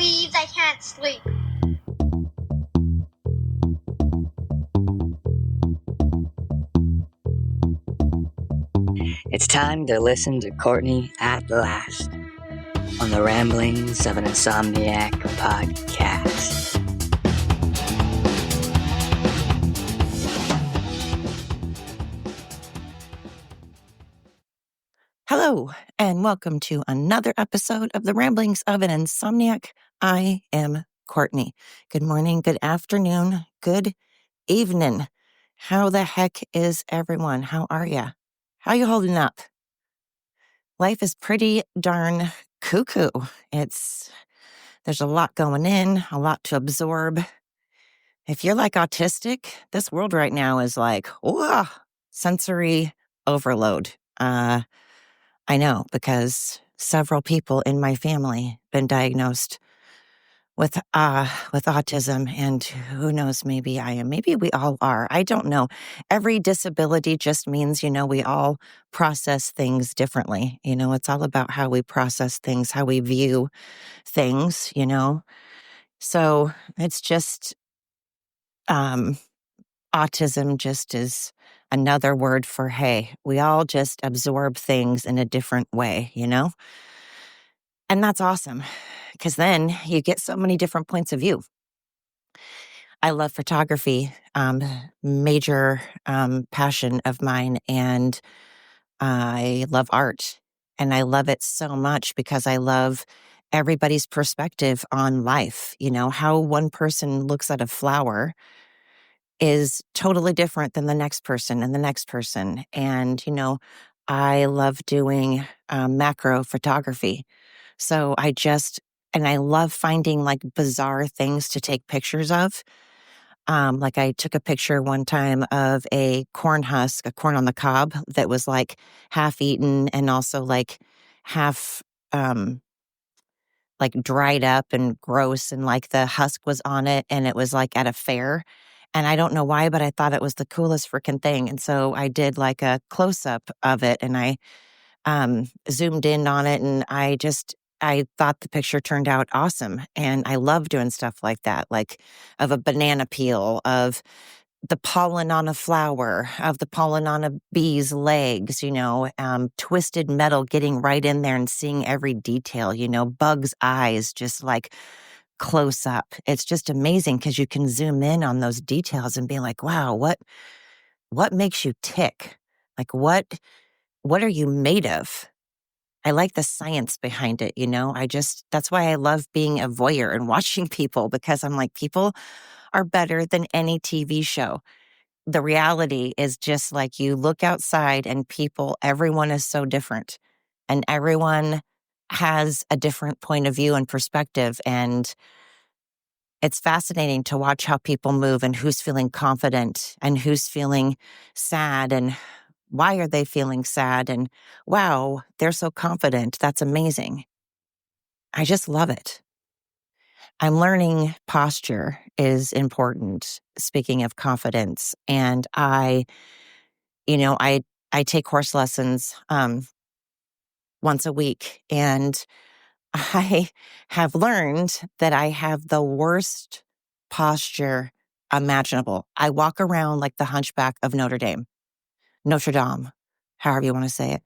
Please, I can't sleep. It's time to listen to Courtney at last on the Ramblings of an Insomniac podcast. Hello, and welcome to another episode of the Ramblings of an Insomniac. I am Courtney. Good morning, good afternoon, good evening. How the heck is everyone? How are ya? How you holding up? Life is pretty darn cuckoo. There's a lot going in, a lot to absorb. If you're like autistic, this world right now is like, whoa, sensory overload. I know because several people in my family been diagnosed with autism, and who knows, maybe I am, maybe we all are. I don't know. Every disability just means, we all process things differently. It's all about how we process things, how we view things, So it's just, autism just is another word for, hey, we all just absorb things in a different way, And that's awesome, because then you get so many different points of view. I love photography, major passion of mine, and I love art. And I love it so much because I love everybody's perspective on life. How one person looks at a flower is totally different than the next person and the next person. And, I love doing macro photography. So and I love finding like bizarre things to take pictures of. Like I took a picture one time of a corn husk, a corn on the cob that was like half eaten and also like half, like dried up and gross, and like the husk was on it, and it was like at a fair. And I don't know why, but I thought it was the coolest freaking thing. And so I did like a close up of it, and I zoomed in on it, and I thought the picture turned out awesome. And I love doing stuff like that, like of a banana peel, of the pollen on a flower, of the pollen on a bee's legs, twisted metal getting right in there and seeing every detail, bugs' eyes, just like close up. It's just amazing because you can zoom in on those details and be like, wow, what makes you tick? Like, what are you made of? I like the science behind it, that's why I love being a voyeur and watching people, because I'm like, people are better than any TV show. The reality is just like you look outside and everyone is so different, and everyone has a different point of view and perspective. And it's fascinating to watch how people move and who's feeling confident and who's feeling sad, and why are they feeling sad? And wow, they're so confident. That's amazing. I just love it. I'm learning posture is important, speaking of confidence. And I take horse lessons once a week, and I have learned that I have the worst posture imaginable. I walk around like the hunchback of Notre Dame, however you want to say it.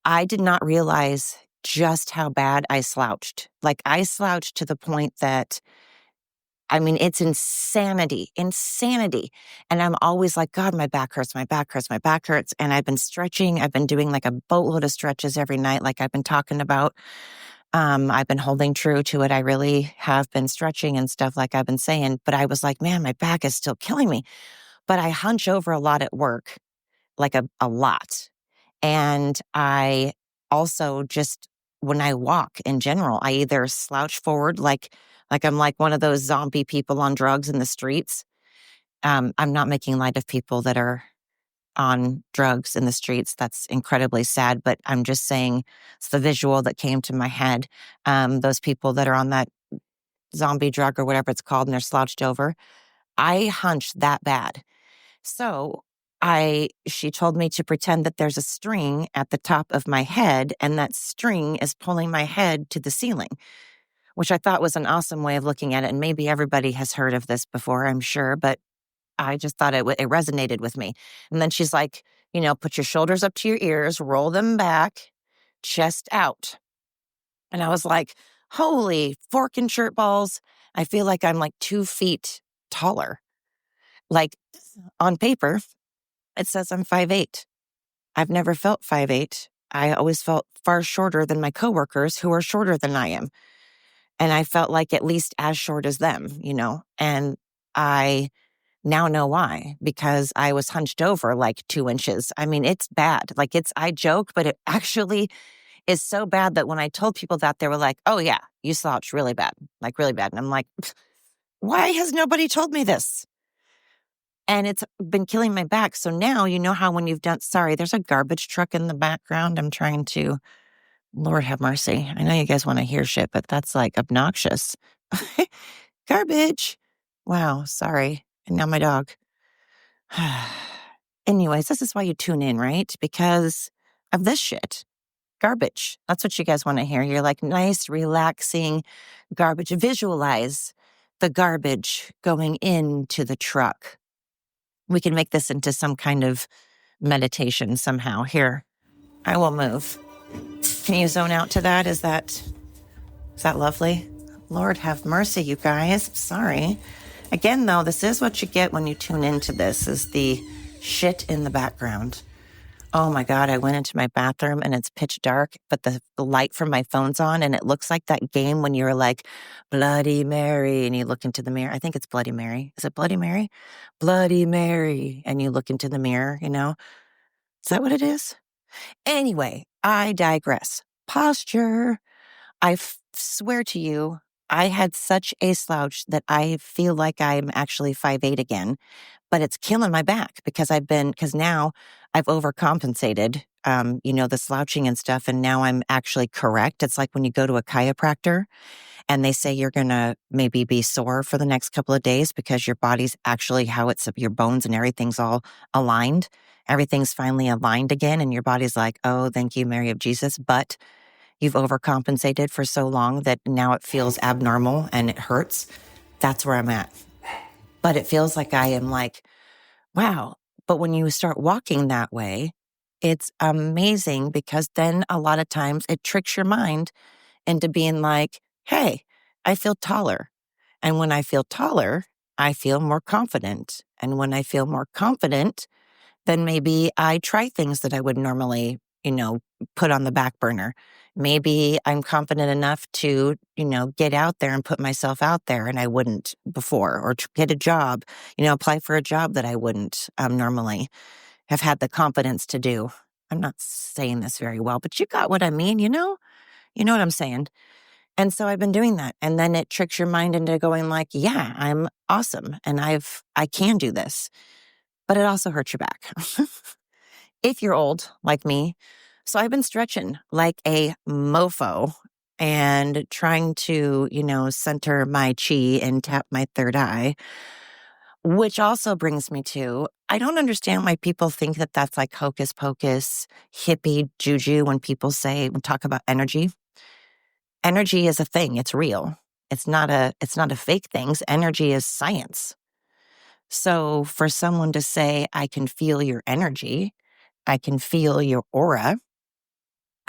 I did not realize just how bad I slouched. Like, I slouched to the point that, it's insanity. And I'm always like, God, my back hurts. And I've been stretching. I've been doing like a boatload of stretches every night, like I've been talking about. I've been holding true to it. I really have been stretching and stuff like I've been saying. But I was like, man, my back is still killing me. But I hunch over a lot at work, like a lot. And I also just, when I walk in general, I either slouch forward like I'm like one of those zombie people on drugs in the streets. I'm not making light of people that are on drugs in the streets. That's incredibly sad, but I'm just saying it's the visual that came to my head. Those people that are on that zombie drug or whatever it's called, and they're slouched over. I hunched that bad. So she told me to pretend that there's a string at the top of my head, and that string is pulling my head to the ceiling. which I thought was an awesome way of looking at it. And maybe everybody has heard of this before, I'm sure, but I just thought it resonated with me. And then she's like, put your shoulders up to your ears, roll them back, chest out. And I was like, holy fork and shirt balls. I feel like I'm like 2 feet taller. Like on paper, it says I'm 5'8". I've never felt 5'8". I always felt far shorter than my coworkers who are shorter than I am. And I felt like at least as short as them, and I now know why, because I was hunched over like 2 inches. I mean, it's bad. Like I joke, but it actually is so bad that when I told people that, they were like, oh yeah, you slouch really bad, like really bad. And I'm like, why has nobody told me this? And it's been killing my back. So now, how when you've done, sorry, there's a garbage truck in the background. I'm trying to, Lord have mercy. I know you guys want to hear shit, but that's like obnoxious. Garbage. Wow, sorry. And now my dog. Anyways, this is why you tune in, right? Because of this shit. Garbage. That's what you guys want to hear. You're like, nice, relaxing garbage. Visualize the garbage going into the truck. We can make this into some kind of meditation somehow. Here, I will move. Can you zone out to that? Is that lovely? Lord have mercy, you guys. Sorry. Again, though, this is what you get when you tune into this, is the shit in the background. Oh my God, I went into my bathroom and it's pitch dark, but the light from my phone's on and it looks like that game when you're like, Bloody Mary, and you look into the mirror. I think it's Bloody Mary. Is it Bloody Mary? Bloody Mary. And you look into the mirror, Is that what it is? Anyway, I digress. Posture. I swear to you, I had such a slouch that I feel like I'm actually 5'8" again, but it's killing my back because now I've overcompensated, the slouching and stuff. And now I'm actually correct. It's like when you go to a chiropractor and they say you're going to maybe be sore for the next couple of days because your body's actually your bones and everything's all aligned. Everything's finally aligned again. And your body's like, oh, thank you, Mary of Jesus. But you've overcompensated for so long that now it feels abnormal and it hurts. That's where I'm at. But it feels like I am like, wow. But when you start walking that way, it's amazing because then a lot of times it tricks your mind into being like, hey, I feel taller. And when I feel taller, I feel more confident. And when I feel more confident, then maybe I try things that I would normally, put on the back burner. Maybe I'm confident enough to, get out there and put myself out there and I wouldn't before, or get a job, apply for a job that I wouldn't normally have had the confidence to do. I'm not saying this very well, but you got what I mean, You know what I'm saying? And so I've been doing that. And then it tricks your mind into going like, yeah, I'm awesome. And I can do this, but it also hurts your back. If you're old like me. So I've been stretching like a mofo and trying to, center my chi and tap my third eye, which also brings me to, I don't understand why people think that that's like hocus pocus, hippie juju when people talk about energy. Energy is a thing. It's real. It's not a fake thing. Energy is science. So for someone to say, I can feel your energy, I can feel your aura,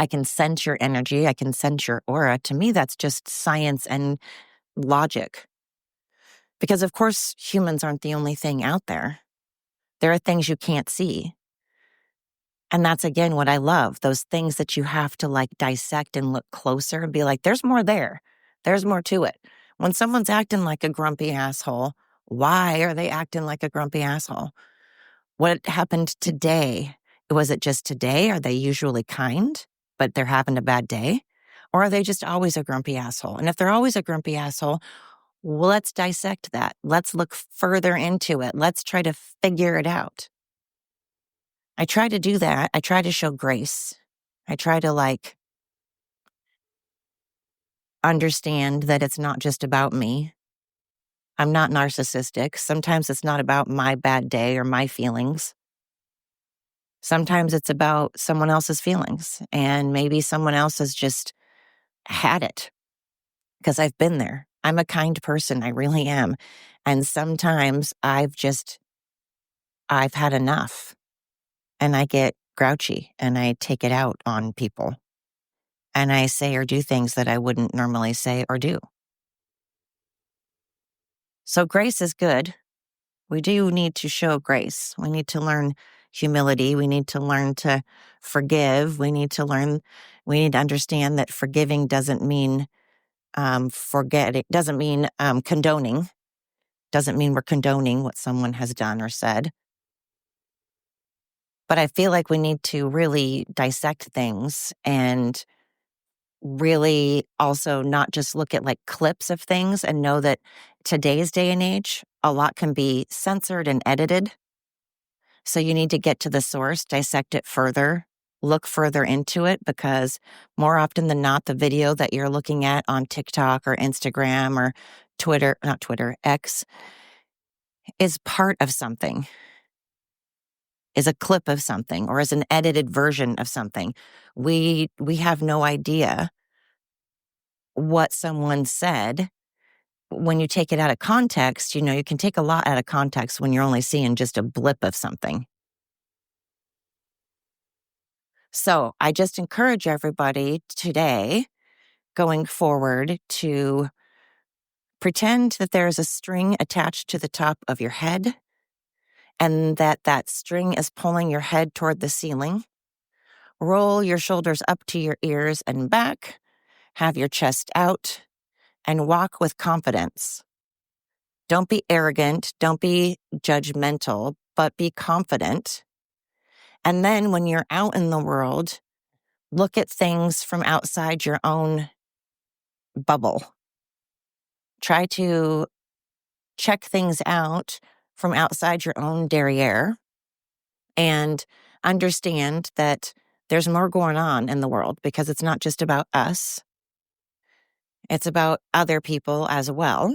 I can sense your energy, I can sense your aura. To me, that's just science and logic. Because of course, humans aren't the only thing out there. There are things you can't see. And that's, again, what I love. Those things that you have to like dissect and look closer and be like, there's more there. There's more to it. When someone's acting like a grumpy asshole, why are they acting like a grumpy asshole? What happened today? Was it just today? Are they usually kind, but they're having a bad day? Or are they just always a grumpy asshole? And if they're always a grumpy asshole, well, let's dissect that. Let's look further into it. Let's try to figure it out. I try to do that. I try to show grace. I try to understand that it's not just about me. I'm not narcissistic. Sometimes it's not about my bad day or my feelings. Sometimes it's about someone else's feelings, and maybe someone else has just had it. because I've been there. I'm a kind person. I really am. And sometimes I've had enough and I get grouchy and I take it out on people and I say or do things that I wouldn't normally say or do. So grace is good. We do need to show grace. We need to learn humility. We need to learn to forgive. We need to understand that forgiving doesn't mean forgetting, doesn't mean condoning, doesn't mean we're condoning what someone has done or said. But I feel like we need to really dissect things and really also not just look at like clips of things and know that today's day and age, a lot can be censored and edited. So you need to get to the source, dissect it further, look further into it, because more often than not, the video that you're looking at on TikTok or Instagram or not Twitter, X, is part of something, is a clip of something, or is an edited version of something. We have no idea what someone said. When you take it out of context, you can take a lot out of context when you're only seeing just a blip of something. So I just encourage everybody today, going forward, to pretend that there's a string attached to the top of your head and that string is pulling your head toward the ceiling. Roll your shoulders up to your ears and back. Have your chest out and walk with confidence. Don't be arrogant. Don't be judgmental, but be confident. And then when you're out in the world, look at things from outside your own bubble. Try to check things out from outside your own derriere and understand that there's more going on in the world, because it's not just about us. It's about other people as well.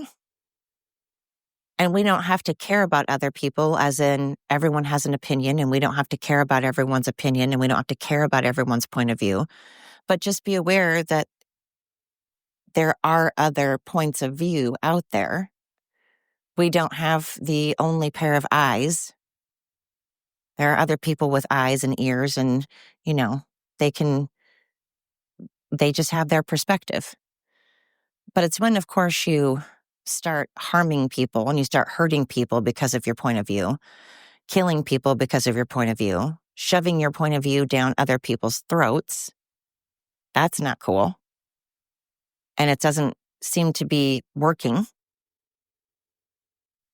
And we don't have to care about other people as in everyone has an opinion, and we don't have to care about everyone's opinion, and we don't have to care about everyone's point of view. But just be aware that there are other points of view out there. We don't have the only pair of eyes. There are other people with eyes and ears, and, they just have their perspective. But it's when, of course, you start harming people and you start hurting people because of your point of view, killing people because of your point of view, shoving your point of view down other people's throats. That's not cool. And it doesn't seem to be working.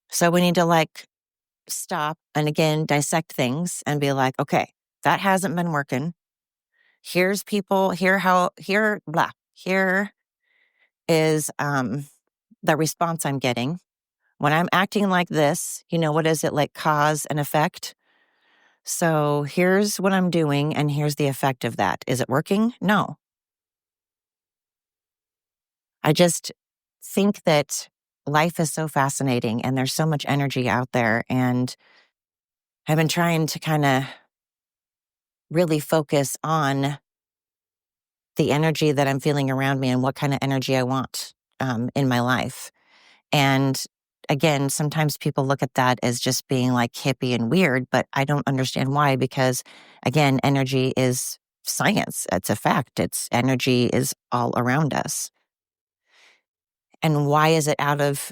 So we need to stop and again, dissect things and be like, okay, that hasn't been working. Here is the response I'm getting. When I'm acting like this, what is it, like cause and effect? So here's what I'm doing and here's the effect of that. Is it working? No. I just think that life is so fascinating and there's so much energy out there. And I've been trying to kind of really focus on the energy that I'm feeling around me and what kind of energy I want in my life. And again, sometimes people look at that as just being like hippie and weird, but I don't understand why, because again, energy is science. It's a fact. Energy is all around us. And why is it out of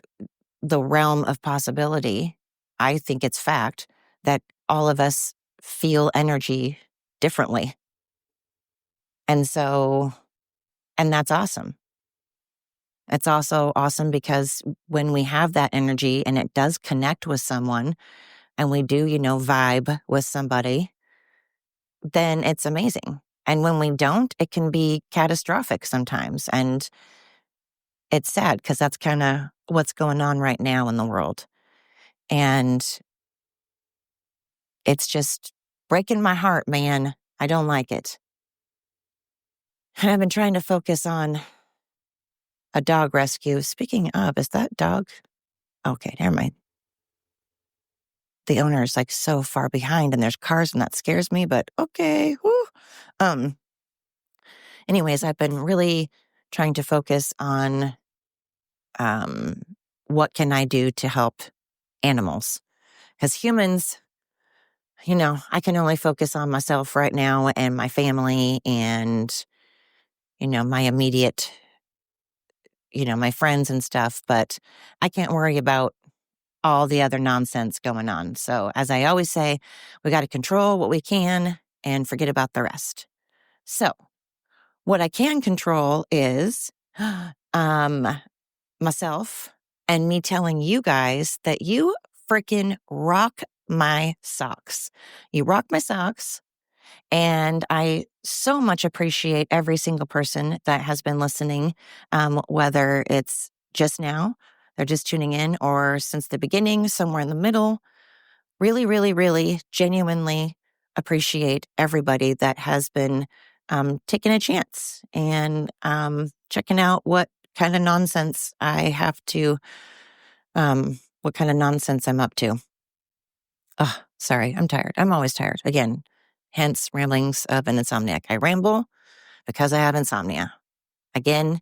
the realm of possibility? I think it's fact that all of us feel energy differently. And that's awesome. It's also awesome because when we have that energy and it does connect with someone and we do, vibe with somebody, then it's amazing. And when we don't, it can be catastrophic sometimes. And it's sad because that's kind of what's going on right now in the world. And it's just breaking my heart, man. I don't like it. And I've been trying to focus on a dog rescue. Speaking of, is that dog? Okay, never mind. The owner is so far behind and there's cars and that scares me, but okay. Whew. Anyways, I've been really trying to focus on what can I do to help animals? Because humans, I can only focus on myself right now and my family and, my immediate, my friends and stuff, but I can't worry about all the other nonsense going on. So, as I always say, we got to control what we can and forget about the rest. So, what I can control is um, myself and me telling you guys that you freaking rock my socks. You rock my socks. And I so much appreciate every single person that has been listening, whether it's just now, they're just tuning in, or since the beginning, somewhere in the middle. Really, really, really genuinely appreciate everybody that has been taking a chance and checking out what kind of nonsense I have to, what kind of nonsense I'm up to. Oh, sorry, I'm tired. I'm always tired. Again, hence ramblings of an insomniac. I ramble because I have insomnia. Again,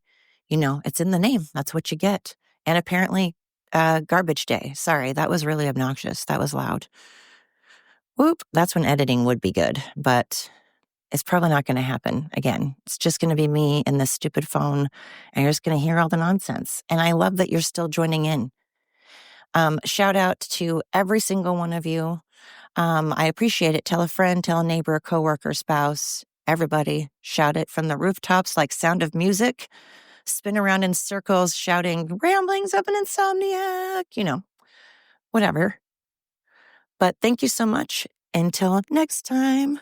it's in the name. That's what you get. And apparently, garbage day. Sorry, that was really obnoxious. That was loud. Whoop, that's when editing would be good, but it's probably not going to happen again. It's just going to be me and this stupid phone, and you're just going to hear all the nonsense. And I love that you're still joining in. Shout out to every single one of you. I appreciate it. Tell a friend, tell a neighbor, a coworker, spouse, everybody. Shout it from the rooftops like Sound of Music. Spin around in circles shouting, ramblings of an insomniac, whatever. But thank you so much. Until next time.